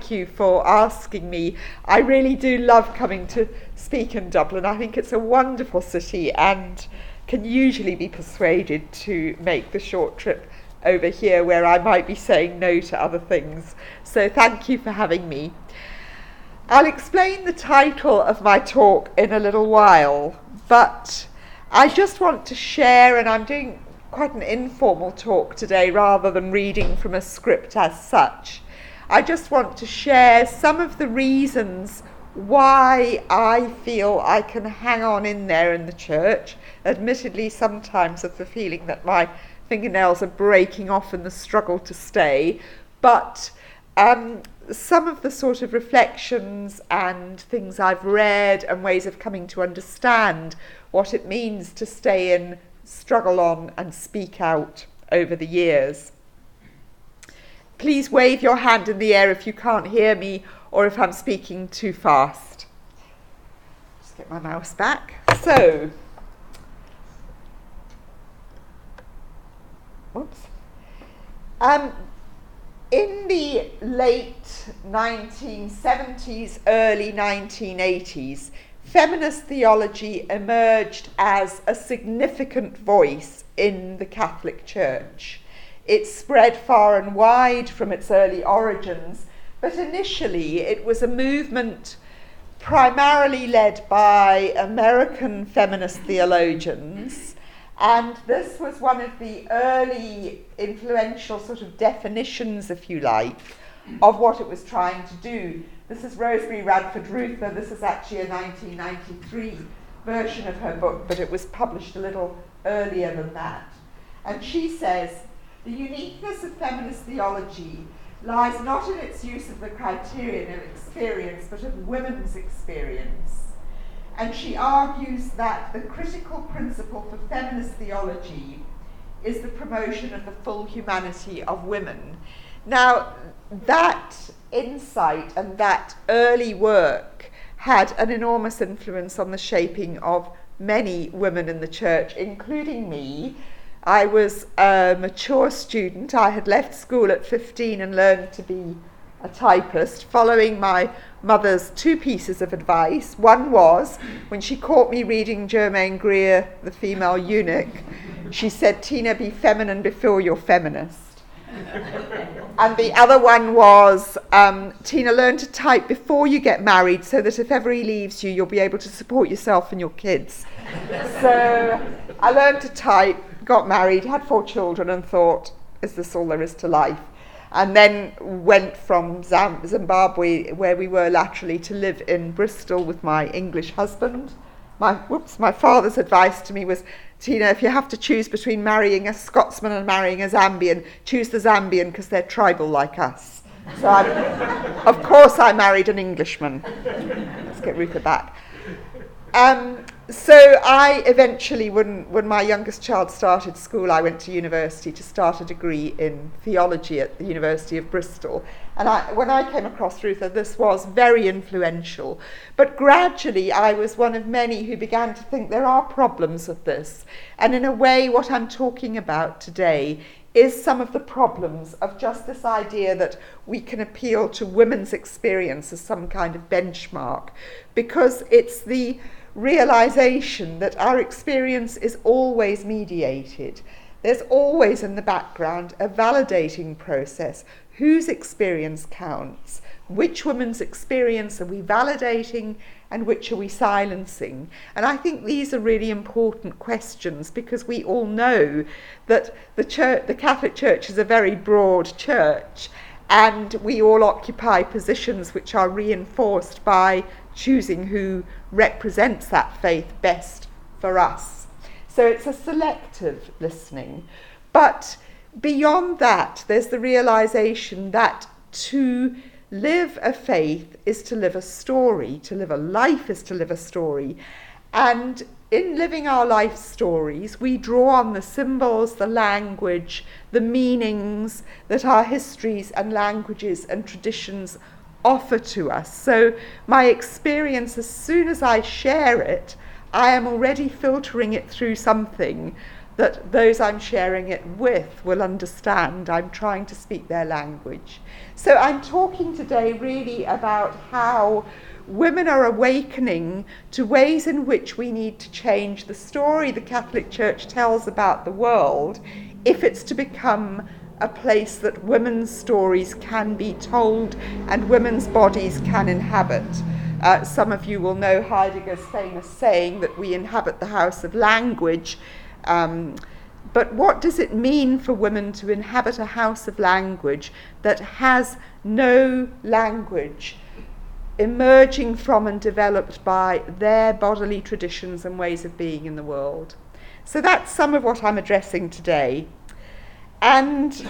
thank you for asking me. I really do love coming to speak in Dublin. I think it's a wonderful city and can usually be persuaded to make the short trip over here where I might be saying no to other things. So thank you for having me. I'll explain the title of my talk in a little while, but I just want to share, and I'm doing quite an informal talk today rather than reading from a script as such. I just want to share some of the reasons why I feel I can hang on in there in the church. Admittedly, sometimes of the feeling that my fingernails are breaking off in the struggle to stay, but some of the sort of reflections and things I've read and ways of coming to understand what it means to stay in, struggle on and speak out over the years. Please wave your hand in the air if you can't hear me or if I'm speaking too fast. Just get my mouse back. So, in the late 1970s, early 1980s, feminist theology emerged as a significant voice in the Catholic Church. It spread far and wide from its early origins, but initially it was a movement primarily led by American feminist theologians, and this was one of the early influential sort of definitions, if you like, of what it was trying to do. This is Rosemary Radford Ruther. This is actually a 1993 version of her book, but it was published a little earlier than that. And she says, the uniqueness of feminist theology lies not in its use of the criterion of experience, but of women's experience. And she argues that the critical principle for feminist theology is the promotion of the full humanity of women. Now, that insight and that early work had an enormous influence on the shaping of many women in the church, including me. I was a mature student. I had left school at 15 and learned to be a typist, following my mother's two pieces of advice. One was, when she caught me reading Germaine Greer, The Female Eunuch, she said, "Tina, be feminine before you're feminist." And the other one was, Tina, learn to type before you get married so that if ever he leaves you, you'll be able to support yourself and your kids. So I learned to type, got married, had 4 children and thought, is this all there is to life? And then went from Zimbabwe, where we were laterally, to live in Bristol with my English husband. My father's advice to me was, Tina, if you have to choose between marrying a Scotsman and marrying a Zambian, choose the Zambian because they're tribal like us. So of course I married an Englishman. Let's get Ruther back. So I eventually, when my youngest child started school, I went to university to start a degree in theology at the University of Bristol. And when I came across Ruther, this was very influential. But gradually, I was one of many who began to think there are problems with this. And in a way, what I'm talking about today is some of the problems of just this idea that we can appeal to women's experience as some kind of benchmark, because it's the realization that our experience is always mediated. There's always in the background a validating process. Whose experience counts? Which woman's experience are we validating and which are we silencing? And I think these are really important questions, because we all know that the Catholic Church is a very broad church, and we all occupy positions which are reinforced by choosing who represents that faith best for us. So it's a selective listening. But beyond that, there's the realization that to live a faith is to live a story, to live a life is to live a story. And in living our life stories, we draw on the symbols, the language, the meanings that our histories and languages and traditions offer to us. So my experience, as soon as I share it, I am already filtering it through something that those I'm sharing it with will understand. I'm trying to speak their language. So I'm talking today really about how women are awakening to ways in which we need to change the story the Catholic Church tells about the world if it's to become a place that women's stories can be told and women's bodies can inhabit. Some of you will know Heidegger's famous saying that we inhabit the house of language. But what does it mean for women to inhabit a house of language that has no language emerging from and developed by their bodily traditions and ways of being in the world? So that's some of what I'm addressing today. And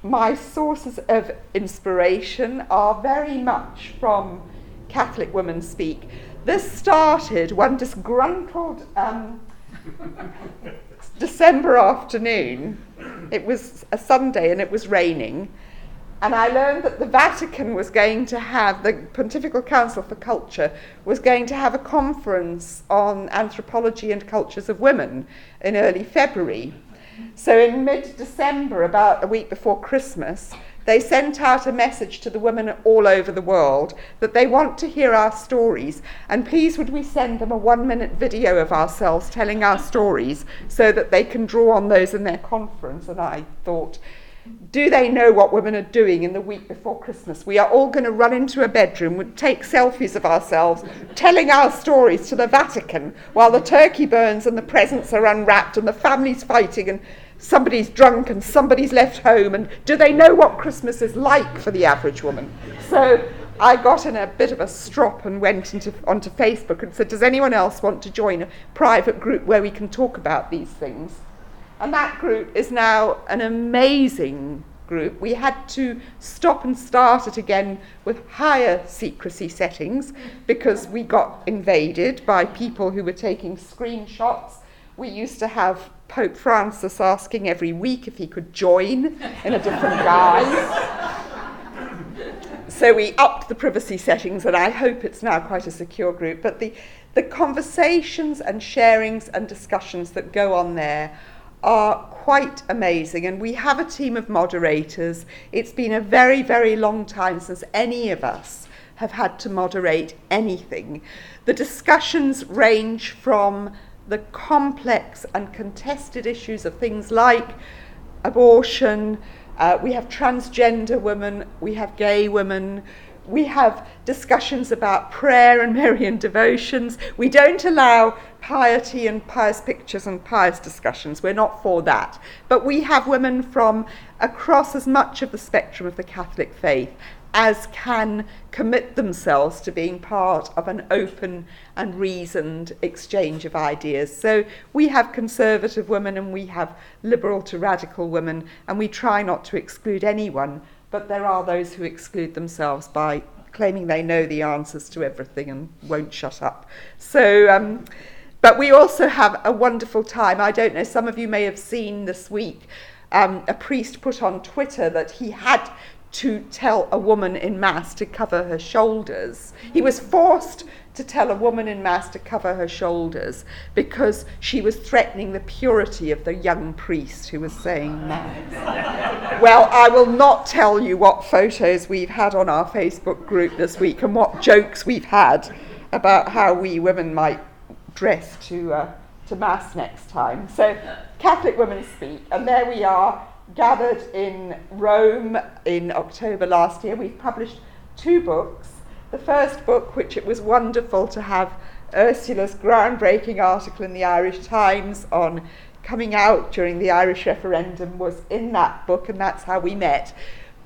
my sources of inspiration are very much from Catholic Women Speak. This started one disgruntled December afternoon. It was a Sunday and it was raining. And I learned that the Vatican was going to have, the Pontifical Council for Culture was going to have a conference on anthropology and cultures of women in early February. So in mid-December, about a week before Christmas, they sent out a message to the women all over the world that they want to hear our stories, and please would we send them a 1-minute video of ourselves telling our stories so that they can draw on those in their conference. And I thought, do they know what women are doing in the week before Christmas? We are all going to run into a bedroom, take selfies of ourselves, telling our stories to the Vatican while the turkey burns and the presents are unwrapped and the family's fighting and somebody's drunk and somebody's left home. And do they know what Christmas is like for the average woman? So I got in a bit of a strop and went onto Facebook and said, does anyone else want to join a private group where we can talk about these things? And that group is now an amazing group. We had to stop and start it again with higher secrecy settings because we got invaded by people who were taking screenshots. We used to have Pope Francis asking every week if he could join in a different guise. So we upped the privacy settings, and I hope it's now quite a secure group. But the conversations and sharings and discussions that go on there are quite amazing, and we have a team of moderators. It's been a very, very long time since any of us have had to moderate anything. The discussions range from the complex and contested issues of things like abortion, we have transgender women, we have gay women, we have discussions about prayer and Marian devotions. We don't allow piety and pious pictures and pious discussions. We're not for that. But we have women from across as much of the spectrum of the Catholic faith as can commit themselves to being part of an open and reasoned exchange of ideas. So we have conservative women and we have liberal to radical women, and we try not to exclude anyone, but there are those who exclude themselves by claiming they know the answers to everything and won't shut up. So, but we also have a wonderful time. I don't know, some of you may have seen this week, a priest put on Twitter that he had to tell a woman in Mass to cover her shoulders. He was forced to tell a woman in Mass to cover her shoulders because she was threatening the purity of the young priest who was saying Mass. Well, I will not tell you what photos we've had on our Facebook group this week and what jokes we've had about how we women might dress to Mass next time. So Catholic Women Speak, and there we are, gathered in Rome in October last year. We've published 2 books. The first book, which it was wonderful to have Ursula's groundbreaking article in the Irish Times on coming out during the Irish referendum, was in that book, and that's how we met.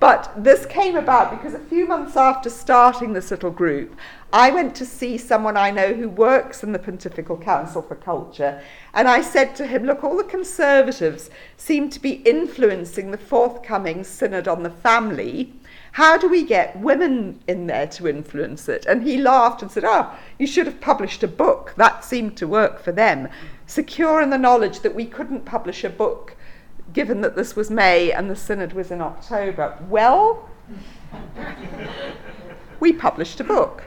But this came about because a few months after starting this little group, I went to see someone I know who works in the Pontifical Council for Culture, and I said to him, look, all the conservatives seem to be influencing the forthcoming Synod on the Family. How do we get women in there to influence it? And he laughed and said, you should have published a book. That seemed to work for them. Secure in the knowledge that we couldn't publish a book given that this was May and the Synod was in October. Well, we published a book.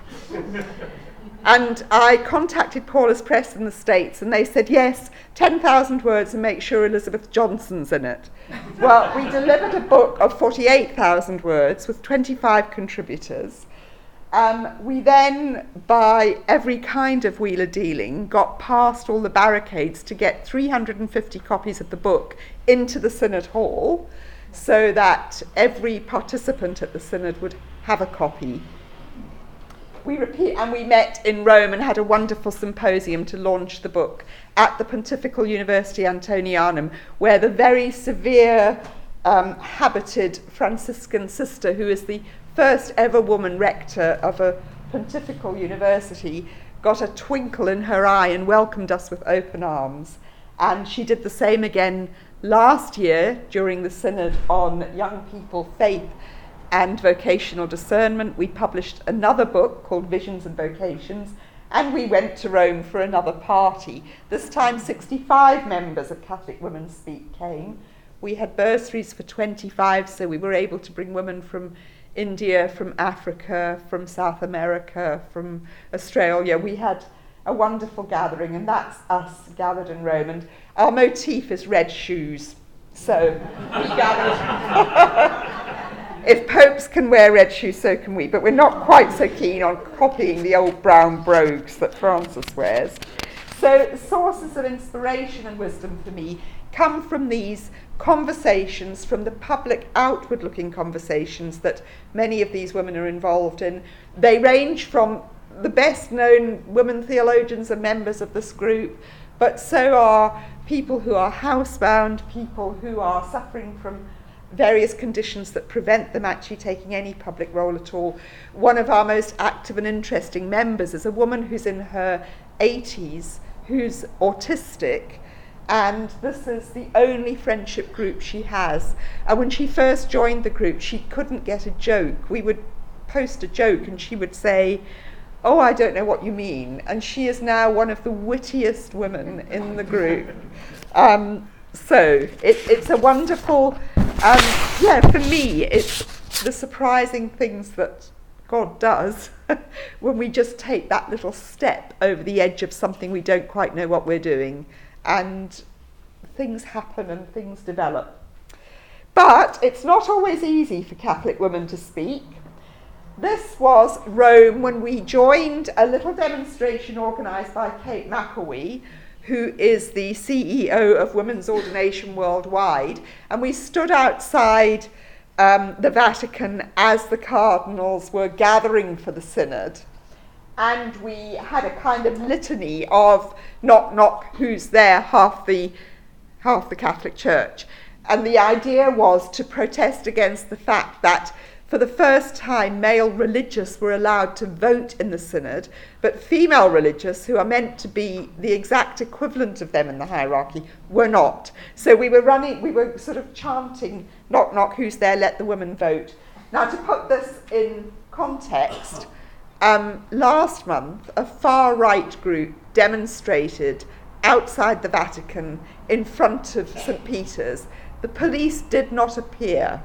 And I contacted Paula's Press in the States, and they said, yes, 10,000 words, and make sure Elizabeth Johnson's in it. Well, we delivered a book of 48,000 words with 25 contributors. We then, by every kind of wheeler dealing, got past all the barricades to get 350 copies of the book into the Synod Hall, so that every participant at the Synod would have a copy. We met in Rome and had a wonderful symposium to launch the book at the Pontifical University Antonianum, where the very severe habited Franciscan sister, who is the first ever woman rector of a pontifical university, got a twinkle in her eye and welcomed us with open arms. And she did the same again last year during the Synod on Young People, Faith and Vocational Discernment. We published another book called Visions and Vocations, and we went to Rome for another party. This time 65 members of Catholic Women Speak came. We had bursaries for 25, so we were able to bring women from India, from Africa, from South America, from Australia. We had a wonderful gathering, and that's us gathered in Rome. And our motif is red shoes. So we gathered. If popes can wear red shoes, so can we. But we're not quite so keen on copying the old brown brogues that Francis wears. So sources of inspiration and wisdom for me come from these conversations, from the public outward-looking conversations that many of these women are involved in. They range from the best-known women theologians and members of this group, but so are people who are housebound, people who are suffering from various conditions that prevent them actually taking any public role at all. One of our most active and interesting members is a woman who's in her 80s, who's autistic, and this is the only friendship group she has. And when she first joined the group, she couldn't get a joke. We would post a joke and she would say, "Oh, I don't know what you mean." And she is now one of the wittiest women in the group. So it's a wonderful, for me, it's the surprising things that God does when we just take that little step over the edge of something we don't quite know what we're doing, and things happen and things develop. But it's not always easy for Catholic women to speak. This was Rome when we joined a little demonstration organised by Kate McElwee, who is the CEO of Women's Ordination Worldwide, and we stood outside the Vatican as the cardinals were gathering for the synod, and we had a kind of litany of knock knock, who's there, half the Catholic Church. And the idea was to protest against the fact that for the first time male religious were allowed to vote in the synod, but female religious, who are meant to be the exact equivalent of them in the hierarchy, were not. So we were sort of chanting, knock knock, who's there, let the women vote. Now, to put this in context, last month a far-right group demonstrated outside the Vatican in front of St. Peter's. The police did not appear.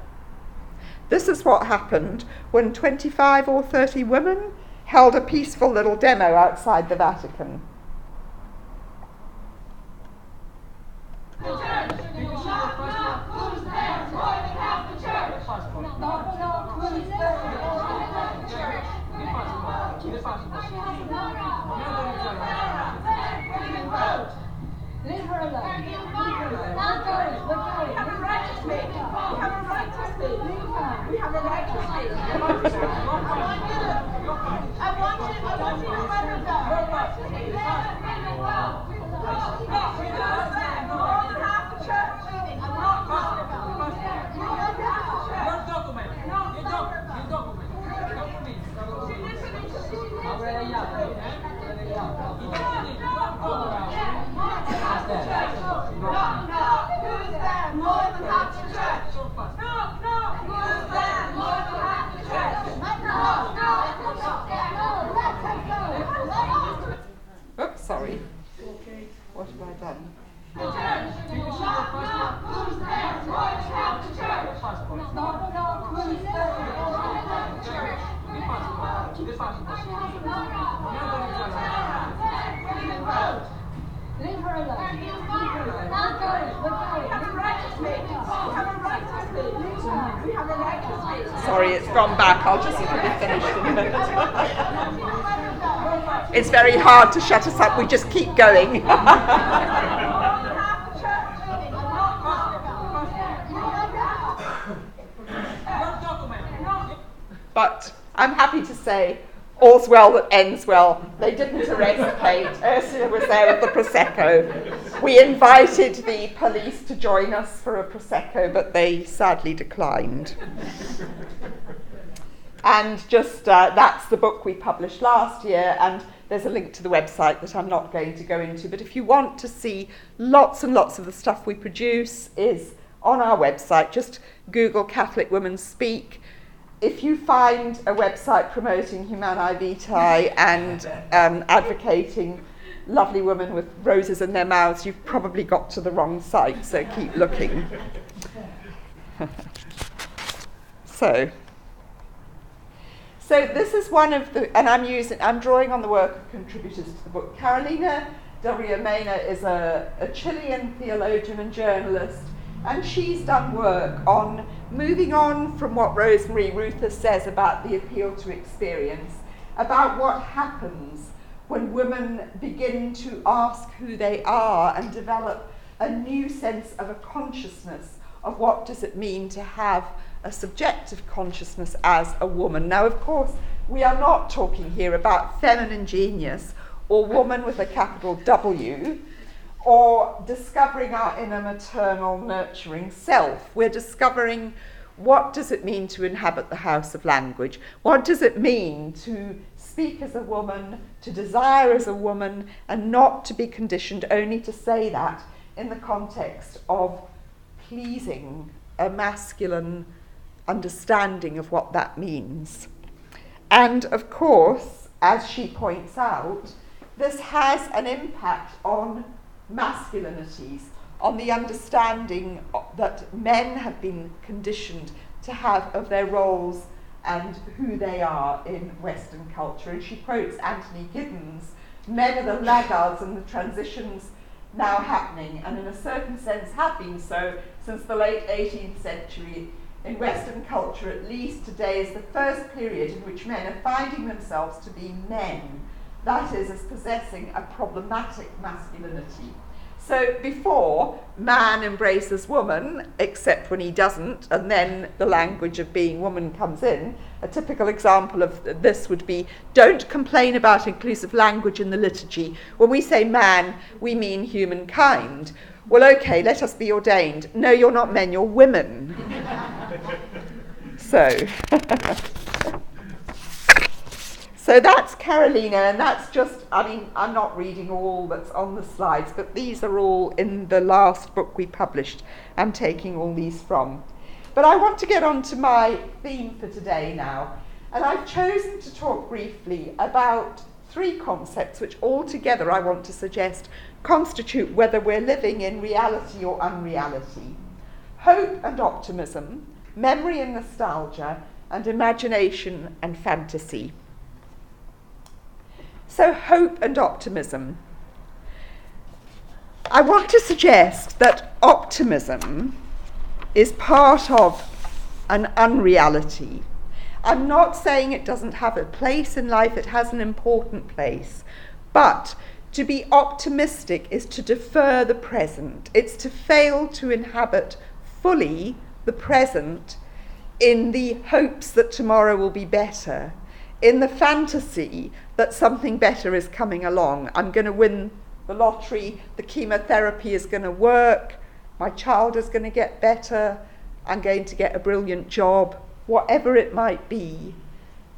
This is what happened when 25 or 30 women held a peaceful little demo outside the Vatican. Leave her alone. We have a right to speak. We have a right to speak. We have a right to speak. I want you to let her go. More than half the church. I'm not talking about. Oops, sorry. What have I done? Leave her alone. Not going. We're going. We have a right to speak. We have a right to speak. We have a right to speak. Sorry, it's gone back. I'll just be finished in a minute. It's very hard to shut us up. We just keep going. But I'm happy to say, all's well that ends well. They didn't arrest Kate. Ursula was there with the Prosecco. We invited the police to join us for a Prosecco, but they sadly declined. And just that's the book we published last year, and there's a link to the website that I'm not going to go into. But if you want to see lots and lots of the stuff we produce is on our website. Just Google Catholic Women Speak. If you find a website promoting Humanae Vitae and advocating lovely women with roses in their mouths, you've probably got to the wrong site, so keep looking. So this is one of the, and I'm drawing on the work of contributors to the book. Carolina Del Rio Mena is a Chilean theologian and journalist, and she's done work on moving on from what Rosemary Ruther says about the appeal to experience, about what happens when women begin to ask who they are and develop a new sense of a consciousness of what does it mean to have a subjective consciousness as a woman. Now, of course, we are not talking here about feminine genius or woman with a capital W, or discovering our inner maternal nurturing self. We're discovering what does it mean to inhabit the house of language? What does it mean to speak as a woman, to desire as a woman, and not to be conditioned only to say that in the context of pleasing a masculine understanding of what that means. And of course, as she points out, this has an impact on masculinities, on the understanding that men have been conditioned to have of their roles and who they are in Western culture. And she quotes Anthony Giddens, men are the laggards and the transitions now happening, and in a certain sense have been so since the late 18th century. In Western culture, at least today, is the first period in which men are finding themselves to be men, that is, as possessing a problematic masculinity. So before, man embraces woman, except when he doesn't, and then the language of being woman comes in. A typical example of this would be, don't complain about inclusive language in the liturgy. When we say man, we mean humankind. Well, okay, let us be ordained. No, you're not men, you're women. So that's Carolina, and that's just, I'm not reading all that's on the slides, but these are all in the last book we published. I'm taking all these from. But I want to get on to my theme for today now, and I've chosen to talk briefly about three concepts which altogether I want to suggest constitute whether we're living in reality or unreality: hope and optimism, memory and nostalgia, and imagination and fantasy. So, hope and optimism. I want to suggest that optimism is part of an unreality. I'm not saying it doesn't have a place in life, it has an important place. But to be optimistic is to defer the present. It's to fail to inhabit fully the present in the hopes that tomorrow will be better, in the fantasy that something better is coming along. I'm going to win the lottery, the chemotherapy is going to work, my child is going to get better, I'm going to get a brilliant job, whatever it might be.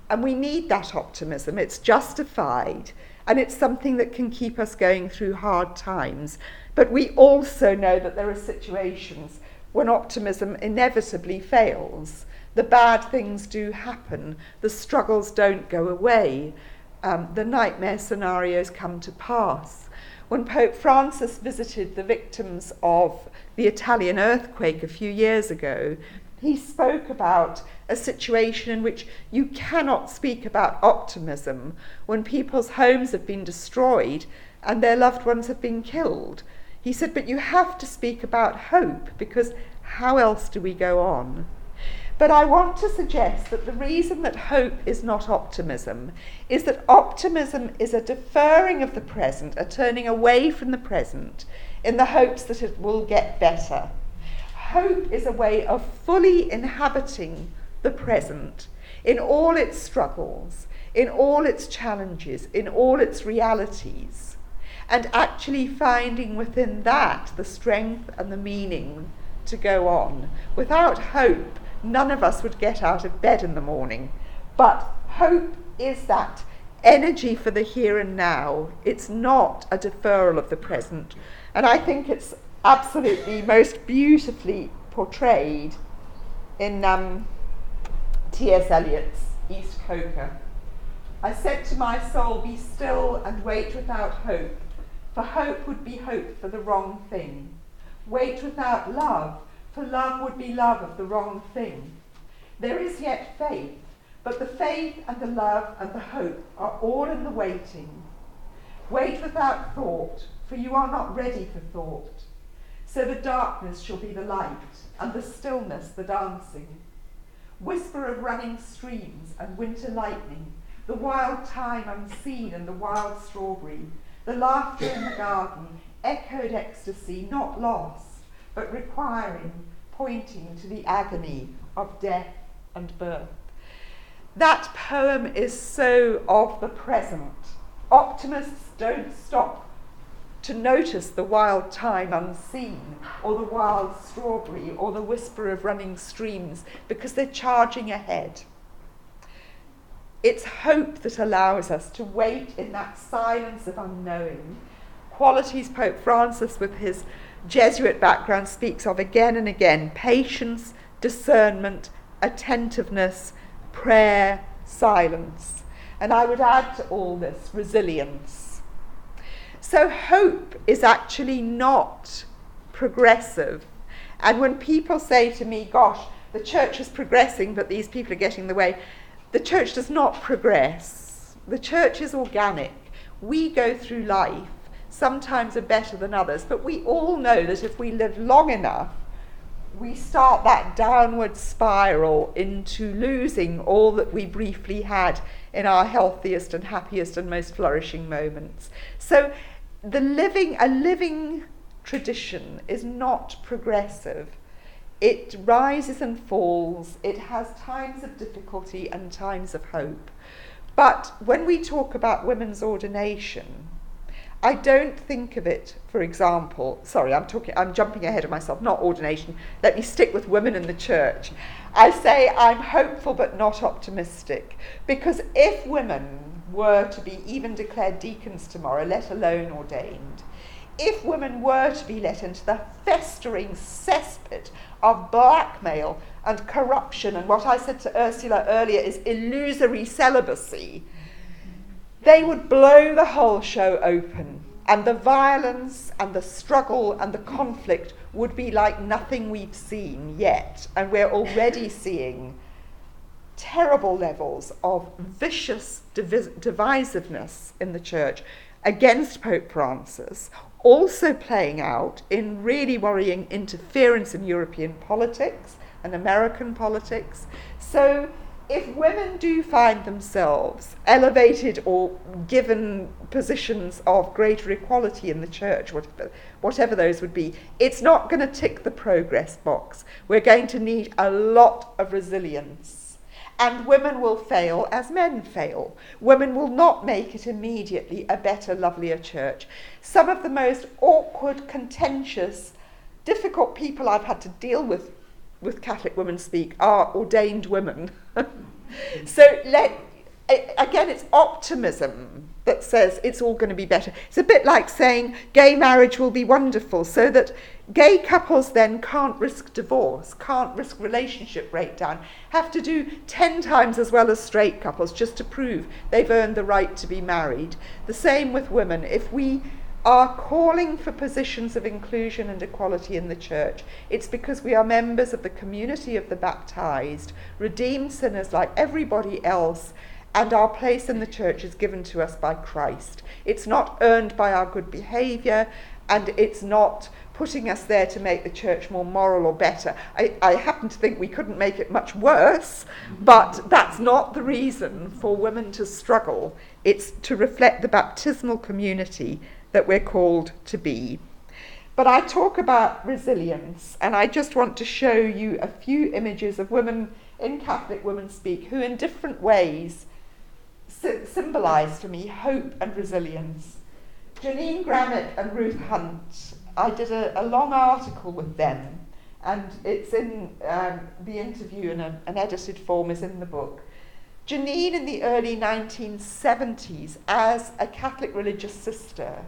And we need that optimism. It's justified, and it's something that can keep us going through hard times. But we also know that there are situations when optimism inevitably fails. The bad things do happen. The struggles don't go away. The nightmare scenarios come to pass. When Pope Francis visited the victims of the Italian earthquake a few years ago, he spoke about a situation in which you cannot speak about optimism when people's homes have been destroyed and their loved ones have been killed. He said, but you have to speak about hope, because how else do we go on? But I want to suggest that the reason that hope is not optimism is that optimism is a deferring of the present, a turning away from the present in the hopes that it will get better. Hope is a way of fully inhabiting the present in all its struggles, in all its challenges, in all its realities, and actually finding within that the strength and the meaning to go on. Without hope, none of us would get out of bed in the morning. But hope is that energy for the here and now. It's not a deferral of the present. And I think it's absolutely most beautifully portrayed in T.S. Eliot's East Coker. I said to my soul, be still and wait without hope, for hope would be hope for the wrong thing. Wait without love, for love would be love of the wrong thing. There is yet faith, but the faith and the love and the hope are all in the waiting. Wait without thought, for you are not ready for thought. So the darkness shall be the light, and the stillness the dancing. Whisper of running streams and winter lightning, the wild thyme unseen and the wild strawberry, the laughter in the garden, echoed ecstasy, not lost, but requiring, pointing to the agony of death and birth. That poem is so of the present. Optimists don't stop to notice the wild thyme unseen, or the wild strawberry, or the whisper of running streams, because they're charging ahead. It's hope that allows us to wait in that silence of unknowing, qualities Pope Francis, with his Jesuit background, speaks of again and again: patience, discernment, attentiveness, prayer, silence. And I would add to all this resilience. So hope is actually not progressive. And when people say to me, gosh, the church is progressing, but these people are getting in the way, the church does not progress. The church is organic. We go through life. Sometimes are better than others, but we all know that if we live long enough, we start that downward spiral into losing all that we briefly had in our healthiest and happiest and most flourishing moments. So a living tradition is not progressive. It rises and falls. It has times of difficulty and times of hope. But when we talk about women's ordination, I don't think of it, for example, I'm jumping ahead of myself, not ordination. Let me stick with women in the church. I say I'm hopeful but not optimistic, because if women were to be even declared deacons tomorrow, let alone ordained, if women were to be let into the festering cesspit of blackmail and corruption and what I said to Ursula earlier is illusory celibacy, they would blow the whole show open, and the violence and the struggle and the conflict would be like nothing we've seen yet. And we're already seeing terrible levels of vicious divisiveness in the church against Pope Francis, also playing out in really worrying interference in European politics and American politics. So if women do find themselves elevated or given positions of greater equality in the church, whatever those would be, it's not going to tick the progress box. We're going to need a lot of resilience. And women will fail as men fail. Women will not make it immediately a better, lovelier church. Some of the most awkward, contentious, difficult people I've had to deal with Catholic women speak are ordained women. So again, it's optimism that says it's all going to be better. It's a bit like saying gay marriage will be wonderful, so that gay couples then can't risk divorce, can't risk relationship breakdown, have to do 10 times as well as straight couples just to prove they've earned the right to be married. The same with women. If we are calling for positions of inclusion and equality in the church, it's because we are members of the community of the baptized, redeemed sinners like everybody else, and our place in the church is given to us by Christ. It's not earned by our good behaviour, and it's not putting us there to make the church more moral or better. I happen to think we couldn't make it much worse, but that's not the reason for women to struggle. It's to reflect the baptismal community that we're called to be. But I talk about resilience, and I just want to show you a few images of women in Catholic Women Speak who in different ways symbolise for me hope and resilience. Janine Gramick and Ruth Hunt, I did a long article with them, and it's in the interview, and an edited form is in the book. Janine in the early 1970s, as a Catholic religious sister,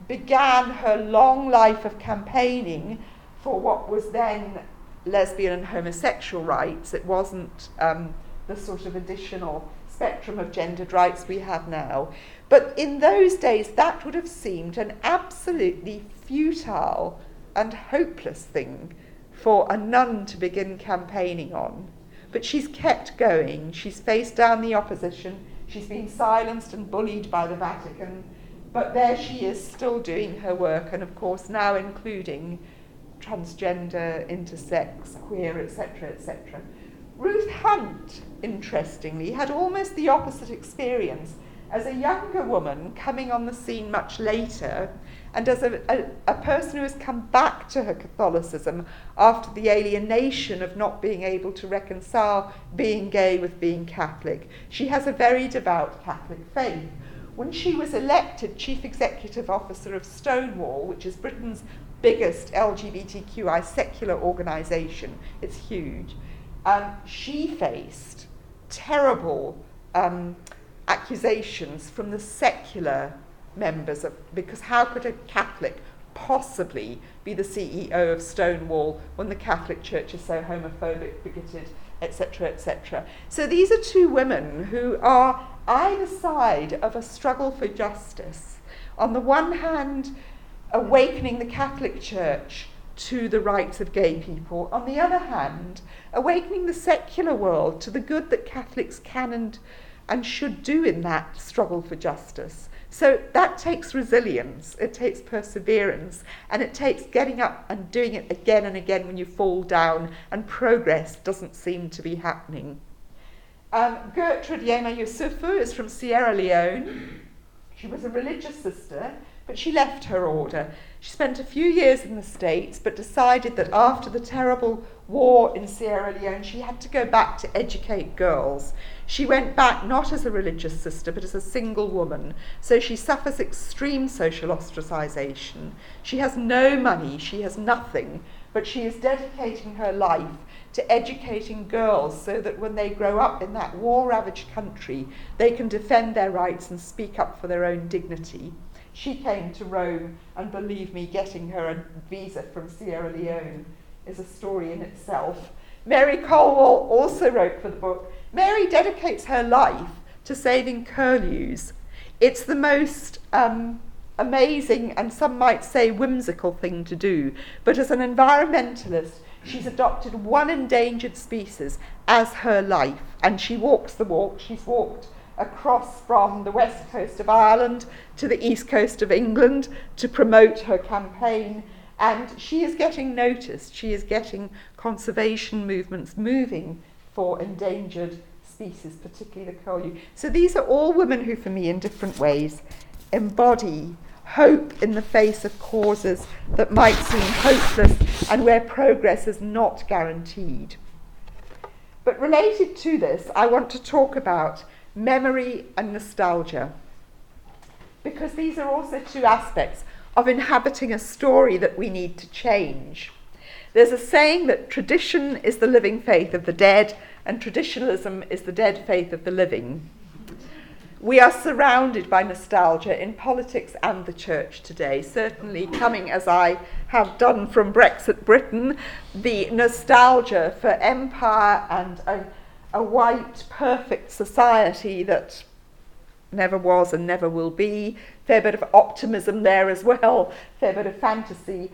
began her long life of campaigning for what was then lesbian and homosexual rights. It wasn't the sort of additional spectrum of gendered rights we have now. But in those days, that would have seemed an absolutely futile and hopeless thing for a nun to begin campaigning on. But she's kept going. She's faced down the opposition. She's been silenced and bullied by the Vatican. But there she is, still doing her work, and of course now including transgender, intersex, queer, etc., etc. Ruth Hunt, interestingly, had almost the opposite experience as a younger woman coming on the scene much later, and as a person who has come back to her Catholicism after the alienation of not being able to reconcile being gay with being Catholic. She has a very devout Catholic faith. When she was elected Chief Executive Officer of Stonewall, which is Britain's biggest LGBTQI secular organisation, it's huge, she faced terrible accusations from the secular members because how could a Catholic possibly be the CEO of Stonewall when the Catholic Church is so homophobic, bigoted, etc., etc. So these are two women who are either side of a struggle for justice. On the one hand, awakening the Catholic Church to the rights of gay people. On the other hand, awakening the secular world to the good that Catholics can and should do in that struggle for justice. So that takes resilience, it takes perseverance, and it takes getting up and doing it again and again when you fall down and progress doesn't seem to be happening. Gertrude Yema Yusufu is from Sierra Leone. She was a religious sister, but she left her order. She spent a few years in the States, but decided that after the terrible war in Sierra Leone, she had to go back to educate girls. She went back not as a religious sister, but as a single woman. So she suffers extreme social ostracization. She has no money, she has nothing, but she is dedicating her life to educating girls so that when they grow up in that war-ravaged country, they can defend their rights and speak up for their own dignity. She came to Rome, and believe me, getting her a visa from Sierra Leone is a story in itself. Mary Colwell also wrote for the book. Mary dedicates her life to saving curlews. It's the most amazing and some might say whimsical thing to do, but as an environmentalist, she's adopted one endangered species as her life, and she walks the walk. She's walked across from the west coast of Ireland to the east coast of England to promote her campaign, and she is getting noticed. She is getting conservation movements moving for endangered species, particularly the curlew. So these are all women who, for me, in different ways, embody hope in the face of causes that might seem hopeless and where progress is not guaranteed. But related to this, I want to talk about memory and nostalgia, because these are also two aspects of inhabiting a story that we need to change. There's a saying that tradition is the living faith of the dead, and traditionalism is the dead faith of the living. We are surrounded by nostalgia in politics and the church today, certainly coming, as I have done from Brexit Britain, the nostalgia for empire and a white, perfect society that never was and never will be, fair bit of optimism there as well, fair bit of fantasy.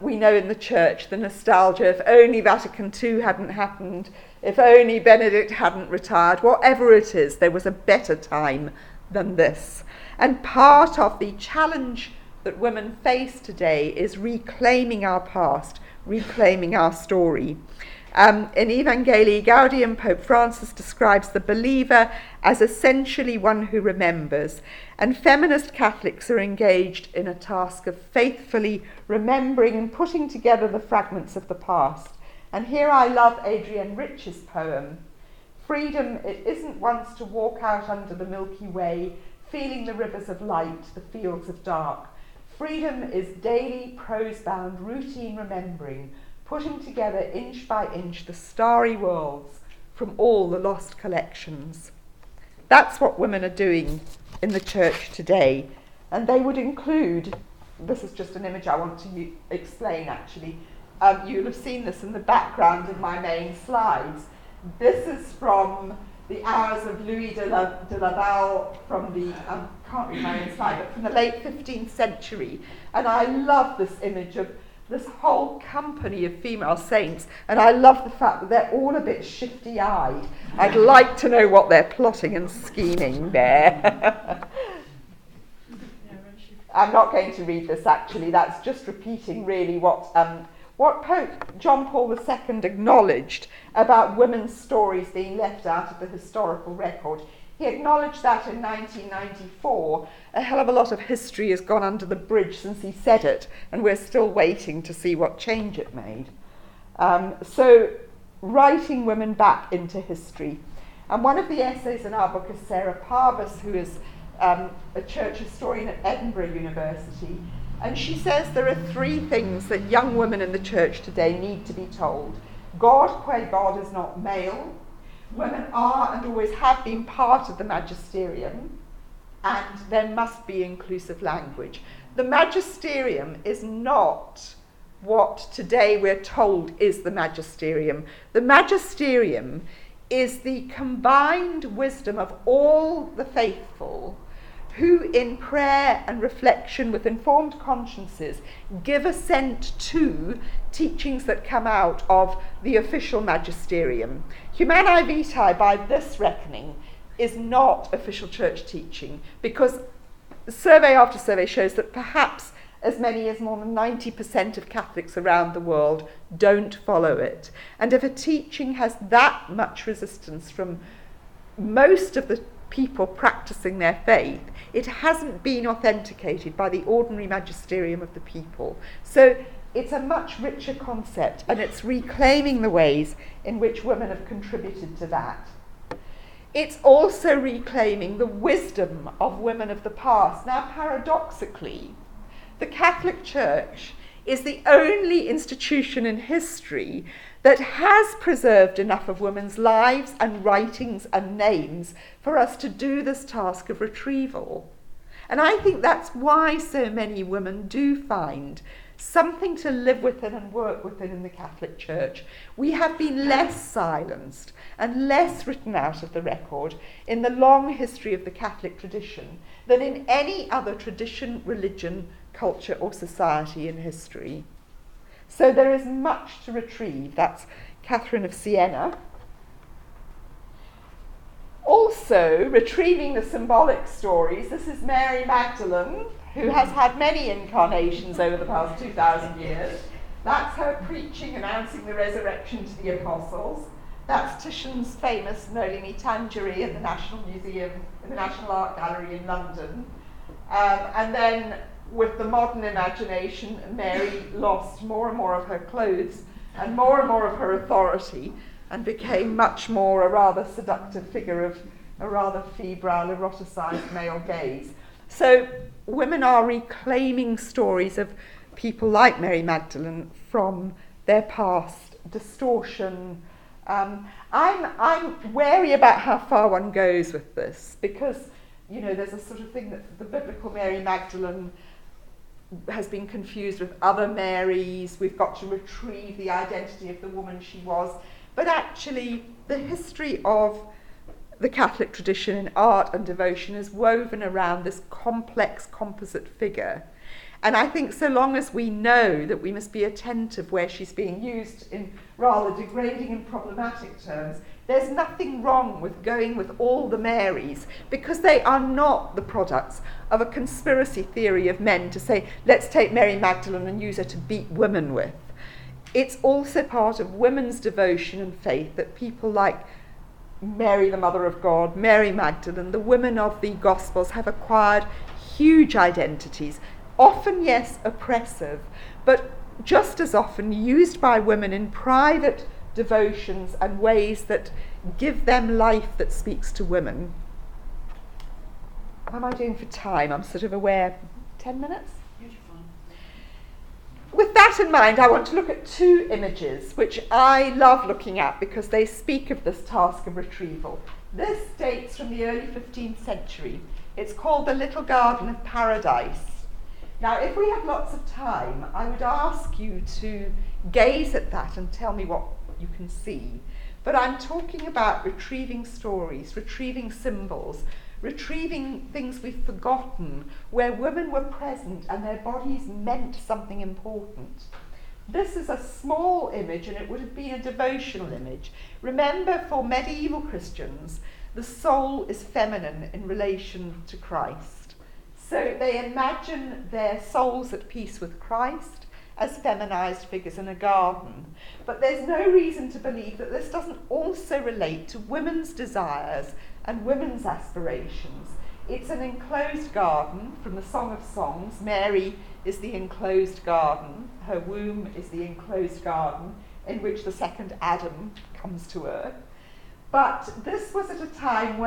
We know in the church the nostalgia, if only Vatican II hadn't happened, if only Benedict hadn't retired, whatever it is, there was a better time than this. And part of the challenge that women face today is reclaiming our past, reclaiming our story. In Evangelii Gaudium, Pope Francis describes the believer as essentially one who remembers, and feminist Catholics are engaged in a task of faithfully remembering and putting together the fragments of the past. And here I love Adrienne Rich's poem. Freedom, it isn't once to walk out under the Milky Way, feeling the rivers of light, the fields of dark. Freedom is daily, prose-bound, routine remembering, putting together inch by inch the starry worlds from all the lost collections. That's what women are doing in the church today. And they would include, this is just an image I want to explain actually, you'll have seen this in the background of my main slides. This is from the hours of Louis de Laval from the, can't read my own slide, but from the late 15th century. And I love this image of this whole company of female saints, and I love the fact that they're all a bit shifty-eyed. I'd like to know what they're plotting and scheming there. I'm not going to read this actually, that's just repeating really what Pope John Paul II acknowledged about women's stories being left out of the historical record. He acknowledged that in 1994. A hell of a lot of history has gone under the bridge since he said it, and we're still waiting to see what change it made. So, writing women back into history. And one of the essays in our book is Sarah Parvis, who is a church historian at Edinburgh University. And she says there are three things that young women in the church today need to be told. God, qua God, is not male. Women are and always have been part of the magisterium, and there must be inclusive language. The magisterium is not what today we're told is the magisterium. The magisterium is the combined wisdom of all the faithful who in prayer and reflection with informed consciences give assent to teachings that come out of the official magisterium. Humanae Vitae, by this reckoning, is not official church teaching, because survey after survey shows that perhaps as many as more than 90% of Catholics around the world don't follow it. And if a teaching has that much resistance from most of the people practicing their faith, it hasn't been authenticated by the ordinary magisterium of the people. So it's a much richer concept, and it's reclaiming the ways in which women have contributed to that. It's also reclaiming the wisdom of women of the past. Now, paradoxically, the Catholic Church is the only institution in history that has preserved enough of women's lives and writings and names for us to do this task of retrieval. And I think that's why so many women do find something to live within and work within in the Catholic Church. We have been less silenced and less written out of the record in the long history of the Catholic tradition than in any other tradition, religion, culture or society in history. So there is much to retrieve. That's Catherine of Siena. Also, retrieving the symbolic stories, this is Mary Magdalene, who has had many incarnations over the past 2,000 years. That's her preaching, announcing the resurrection to the apostles. That's Titian's famous Noli Me Tangere at the National Museum, in the National Art Gallery in London. And then, with the modern imagination, Mary lost more and more of her clothes and more of her authority, and became much more a rather seductive figure of a rather febrile, eroticized male gaze. So women are reclaiming stories of people like Mary Magdalene from their past, distortion. I'm wary about how far one goes with this, because, you know, there's a sort of thing that the biblical Mary Magdalene has been confused with other Marys. We've got to retrieve the identity of the woman she was. But actually, the history of the Catholic tradition in art and devotion is woven around this complex composite figure. And I think so long as we know that we must be attentive where she's being used in rather degrading and problematic terms, there's nothing wrong with going with all the Marys, because they are not the products of a conspiracy theory of men to say, let's take Mary Magdalene and use her to beat women with. It's also part of women's devotion and faith that people like Mary, the Mother of God, Mary Magdalene, the women of the Gospels have acquired huge identities, often, yes, oppressive, but just as often used by women in private devotions and ways that give them life that speaks to women. What am I doing for time? I'm sort of aware. 10 minutes? With that in mind, I want to look at two images which I love looking at because they speak of this task of retrieval. This dates from the early 15th century. It's called the Little Garden of Paradise. Now, if we had lots of time, I would ask you to gaze at that and tell me what you can see. But I'm talking about retrieving stories, retrieving symbols, retrieving things we've forgotten, where women were present and their bodies meant something important. This is a small image, and it would have been a devotional image. Remember, for medieval Christians, the soul is feminine in relation to Christ. So they imagine their souls at peace with Christ as feminized figures in a garden. But there's no reason to believe that this doesn't also relate to women's desires and women's aspirations. It's an enclosed garden from the Song of Songs. Mary is the enclosed garden. Her womb is the enclosed garden in which the second Adam comes to earth. But this was at a time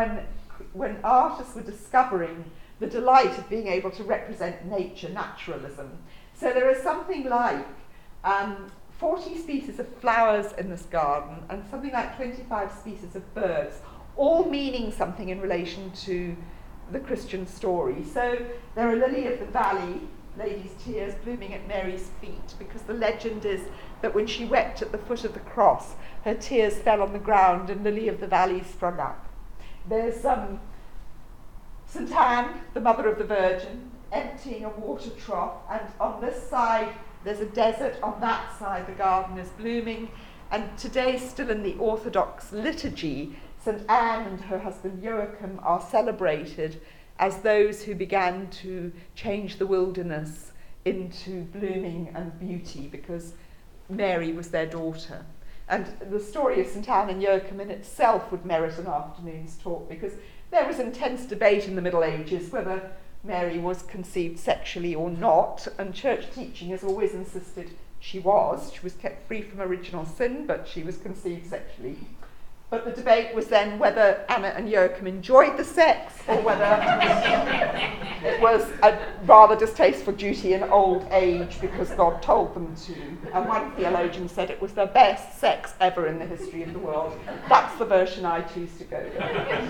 when artists were discovering the delight of being able to represent nature, naturalism. So there is something like 40 species of flowers in this garden and something like 25 species of birds, all meaning something in relation to the Christian story. So there are lily of the valley, ladies' tears blooming at Mary's feet, because the legend is that when she wept at the foot of the cross, her tears fell on the ground and lily of the valley sprung up. There's St. Anne, the mother of the Virgin, emptying a water trough, and on this side there's a desert, on that side the garden is blooming, and today still in the Orthodox liturgy, St. Anne and her husband Joachim are celebrated as those who began to change the wilderness into blooming and beauty because Mary was their daughter. And the story of St. Anne and Joachim in itself would merit an afternoon's talk, because there was intense debate in the Middle Ages whether Mary was conceived sexually or not, and church teaching has always insisted she was. She was kept free from original sin, but she was conceived sexually. But the debate was then whether Anna and Joachim enjoyed the sex or whether it was a rather distasteful duty in old age because God told them to. And one theologian said it was the best sex ever in the history of the world. That's the version I choose to go with.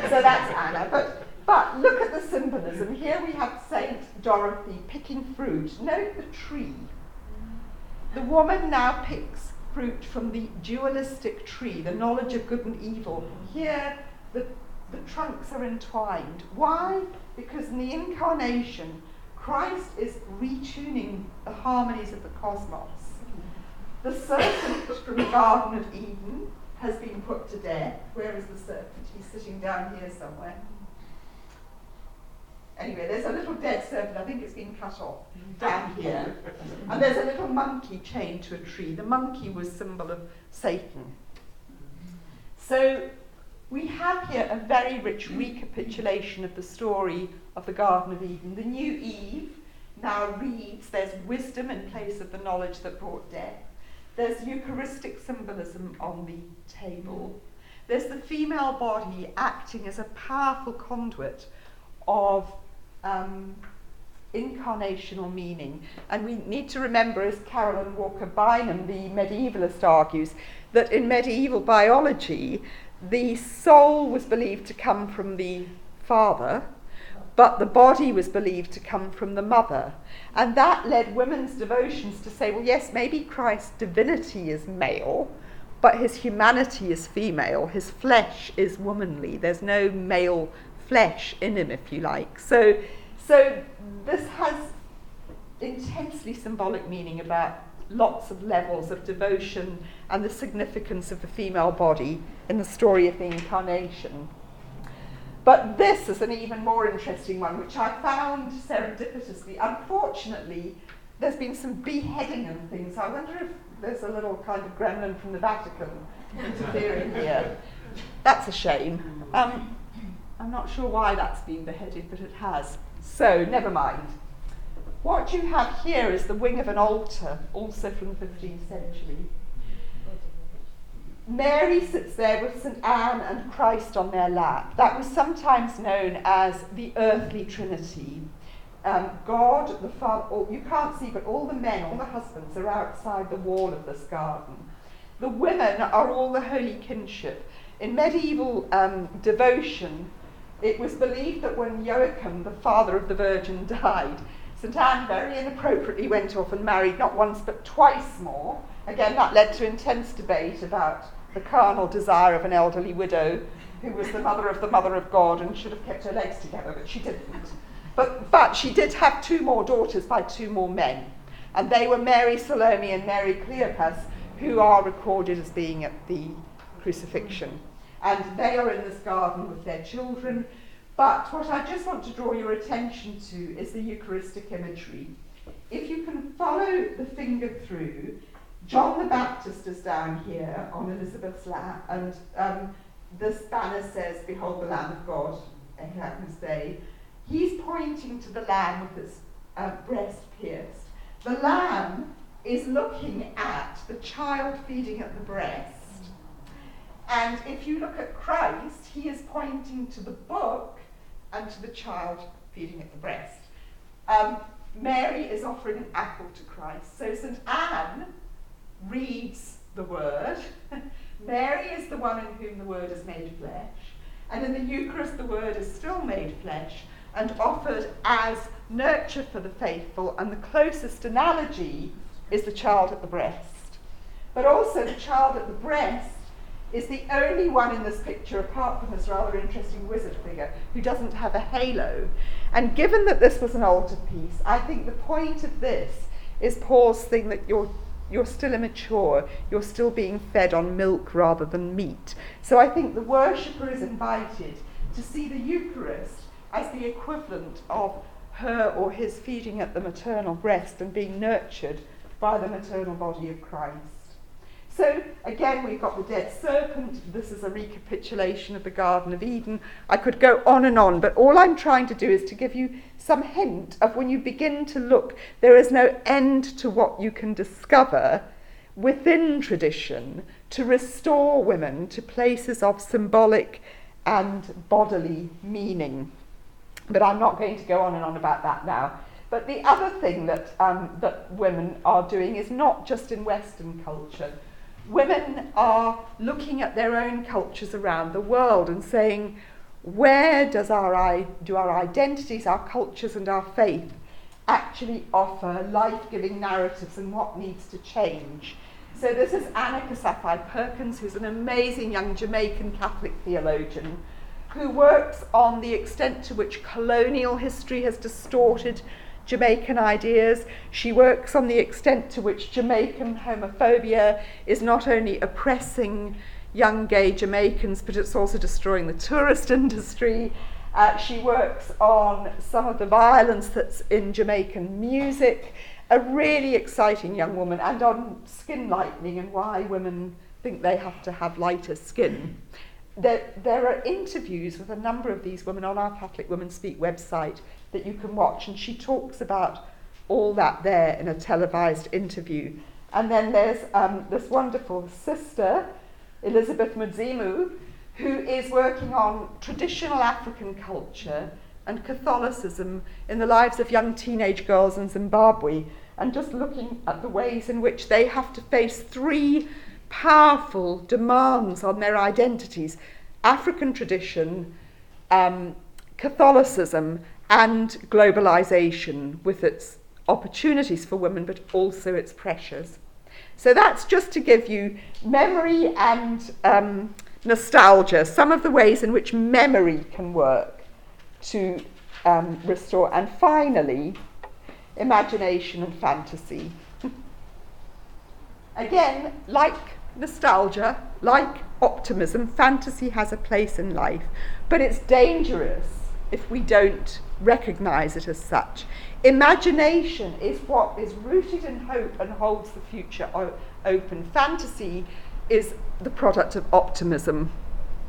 So that's Anna. But look at the symbolism. Here we have Saint Dorothy picking fruit. Note the tree. The woman now picks fruit from the dualistic tree, the knowledge of good and evil. Here, the trunks are entwined. Why? Because in the Incarnation, Christ is retuning the harmonies of the cosmos. The serpent from the Garden of Eden has been put to death. Where is the serpent? He's sitting down here somewhere. Anyway, there's a little dead serpent, I think it's been cut off, down here. And there's a little monkey chained to a tree. The monkey was symbol of Satan. So we have here a very rich recapitulation of the story of the Garden of Eden. The new Eve now reads, there's wisdom in place of the knowledge that brought death. There's Eucharistic symbolism on the table. There's the female body acting as a powerful conduit of incarnational meaning. And we need to remember, as Carolyn Walker Bynum, the medievalist, argues, that in medieval biology, the soul was believed to come from the father, but the body was believed to come from the mother. And that led women's devotions to say, well, yes, maybe Christ's divinity is male, but his humanity is female, his flesh is womanly. There's no male flesh in him, if you like. So this has intensely symbolic meaning about lots of levels of devotion and the significance of the female body in the story of the incarnation. But this is an even more interesting one, which I found serendipitously. Unfortunately, there's been some beheading and things. I wonder if there's a little kind of gremlin from the Vatican interfering here. That's a shame. I'm not sure why that's been beheaded, but it has. So, never mind. What you have here is the wing of an altar, also from the 15th century. Mary sits there with St. Anne and Christ on their lap. That was sometimes known as the earthly trinity. God, the Father, you can't see, but all the men, all the husbands are outside the wall of this garden. The women are all the holy kinship. In medieval devotion, it was believed that when Joachim, the father of the Virgin, died, St. Anne very inappropriately went off and married not once but twice more. Again, that led to intense debate about the carnal desire of an elderly widow who was the mother of God and should have kept her legs together, but she didn't. But she did have 2 more daughters by 2 more men, and they were Mary Salome and Mary Cleopas, who are recorded as being at the crucifixion. And they are in this garden with their children. But what I just want to draw your attention to is the Eucharistic imagery. If you can follow the finger through, John the Baptist is down here on Elizabeth's lap, and this banner says, "Behold the Lamb of God, Agnus Dei." He's pointing to the lamb with its breast pierced. The lamb is looking at the child feeding at the breast. And if you look at Christ, he is pointing to the book and to the child feeding at the breast. Mary is offering an apple to Christ. So St. Anne reads the word. Mary is the one in whom the word is made flesh. And in the Eucharist, the word is still made flesh and offered as nurture for the faithful. And the closest analogy is the child at the breast. But also the child at the breast is the only one in this picture, apart from this rather interesting wizard figure, who doesn't have a halo. And given that this was an altarpiece, I think the point of this is Paul's thing that you're still immature, you're still being fed on milk rather than meat. So I think the worshipper is invited to see the Eucharist as the equivalent of her or his feeding at the maternal breast and being nurtured by the maternal body of Christ. So again, we've got the dead serpent. This is a recapitulation of the Garden of Eden. I could go on and on, but all I'm trying to do is to give you some hint of when you begin to look, there is no end to what you can discover within tradition to restore women to places of symbolic and bodily meaning. But I'm not going to go on and on about that now. But the other thing that women are doing is not just in Western culture. Women are looking at their own cultures around the world and saying, where do our identities, our cultures and our faith actually offer life-giving narratives, and what needs to change? So this is Anna Kasafai Perkins, who's an amazing young Jamaican Catholic theologian who works on the extent to which colonial history has distorted Jamaican ideas. She works on the extent to which Jamaican homophobia is not only oppressing young gay Jamaicans, but it's also destroying the tourist industry. She works on some of the violence that's in Jamaican music, a really exciting young woman, and on skin lightening and why women think they have to have lighter skin. There are interviews with a number of these women on our Catholic Women Speak website that you can watch, and she talks about all that there in a televised interview. And then there's this wonderful sister, Elizabeth Mudzimu, who is working on traditional African culture and Catholicism in the lives of young teenage girls in Zimbabwe, and just looking at the ways in which they have to face 3 powerful demands on their identities: African tradition, Catholicism, and globalization, with its opportunities for women but also its pressures. So that's just to give you memory and nostalgia, some of the ways in which memory can work to restore. And finally, imagination and fantasy. Again, like nostalgia, like optimism, fantasy has a place in life, but it's dangerous if we don't recognise it as such. Imagination is what is rooted in hope and holds the future open. Fantasy is the product of optimism,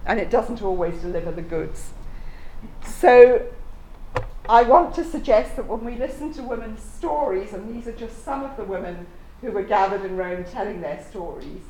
and it doesn't always deliver the goods. So I want to suggest that when we listen to women's stories, and these are just some of the women who were gathered in Rome telling their stories,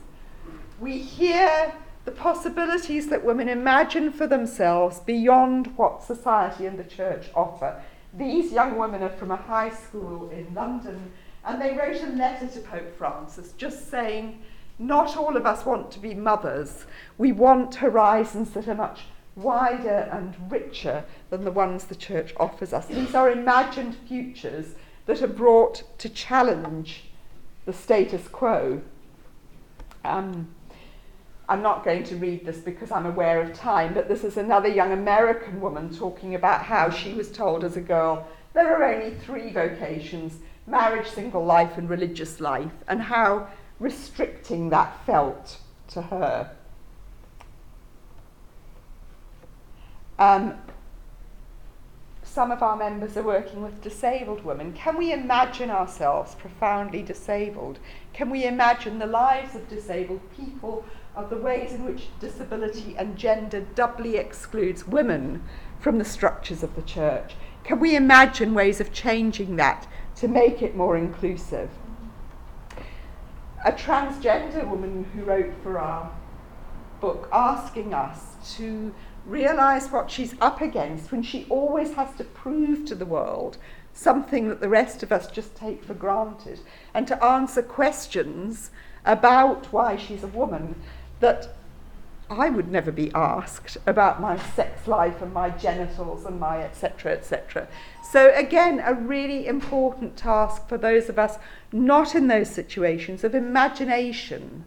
we hear the possibilities that women imagine for themselves beyond what society and the church offer. These young women are from a high school in London, and they wrote a letter to Pope Francis just saying, not all of us want to be mothers. We want horizons that are much wider and richer than the ones the church offers us. These are imagined futures that are brought to challenge the status quo. I'm not going to read this because I'm aware of time, but this is another young American woman talking about how she was told as a girl there are only 3 vocations: marriage, single life, and religious life, and how restricting that felt to her. Some of our members are working with disabled women. Can we imagine ourselves profoundly disabled? Can we imagine the lives of disabled people, of the ways in which disability and gender doubly excludes women from the structures of the church? Can we imagine ways of changing that to make it more inclusive? A transgender woman who wrote for our book asking us to realise what she's up against when she always has to prove to the world something that the rest of us just take for granted, and to answer questions about why she's a woman that I would never be asked about my sex life and my genitals and my etc., etc. So again, a really important task for those of us not in those situations, of imagination,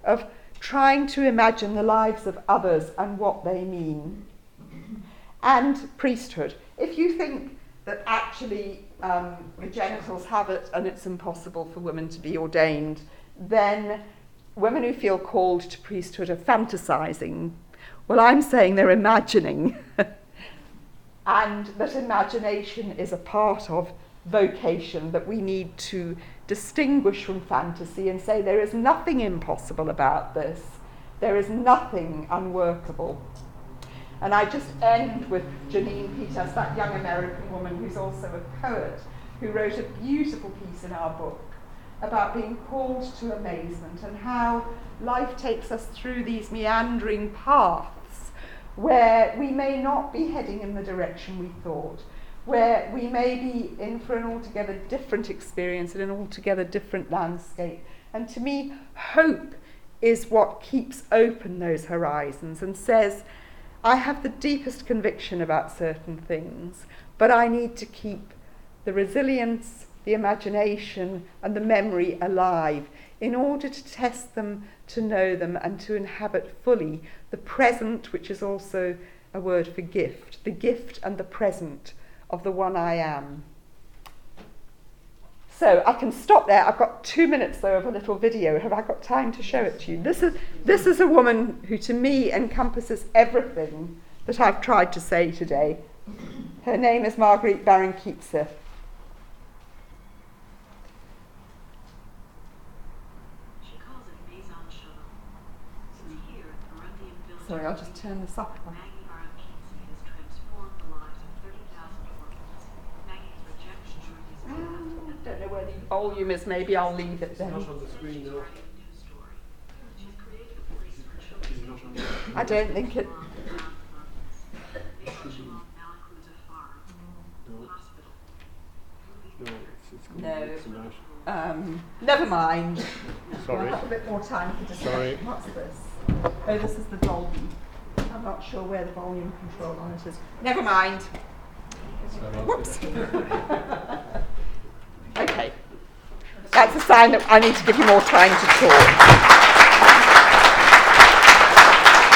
of trying to imagine the lives of others and what they mean. And priesthood. If you think that actually the genitals have it and it's impossible for women to be ordained, then women who feel called to priesthood are fantasizing. Well, I'm saying they're imagining. And that imagination is a part of vocation that we need to distinguish from fantasy and say there is nothing impossible about this. There is nothing unworkable. And I just end with Janine Peters, that young American woman who's also a poet, who wrote a beautiful piece in our book about being called to amazement and how life takes us through these meandering paths where we may not be heading in the direction we thought, where we may be in for an altogether different experience in an altogether different landscape. And to me, hope is what keeps open those horizons and says, I have the deepest conviction about certain things, but I need to keep the resilience, the imagination, and the memory alive in order to test them, to know them, and to inhabit fully the present, which is also a word for gift, the gift and the present of the one I am. So I can stop there. I've got 2 minutes, though, of a little video. Have I got time to show it to you? This is a woman who, to me, encompasses everything that I've tried to say today. Her name is Marguerite Baron-Keitzer. Sorry, I'll just turn this up. I don't know where the volume is, maybe I'll leave it then. It's not on the screen though. I don't think it... No. Never mind. Sorry. I'll have a bit more time for discussion. Sorry. What's this? Oh, this is the Dolby. I'm not sure where the volume control on it is. Never mind. Whoops. Okay. That's a sign that I need to give you more time to talk.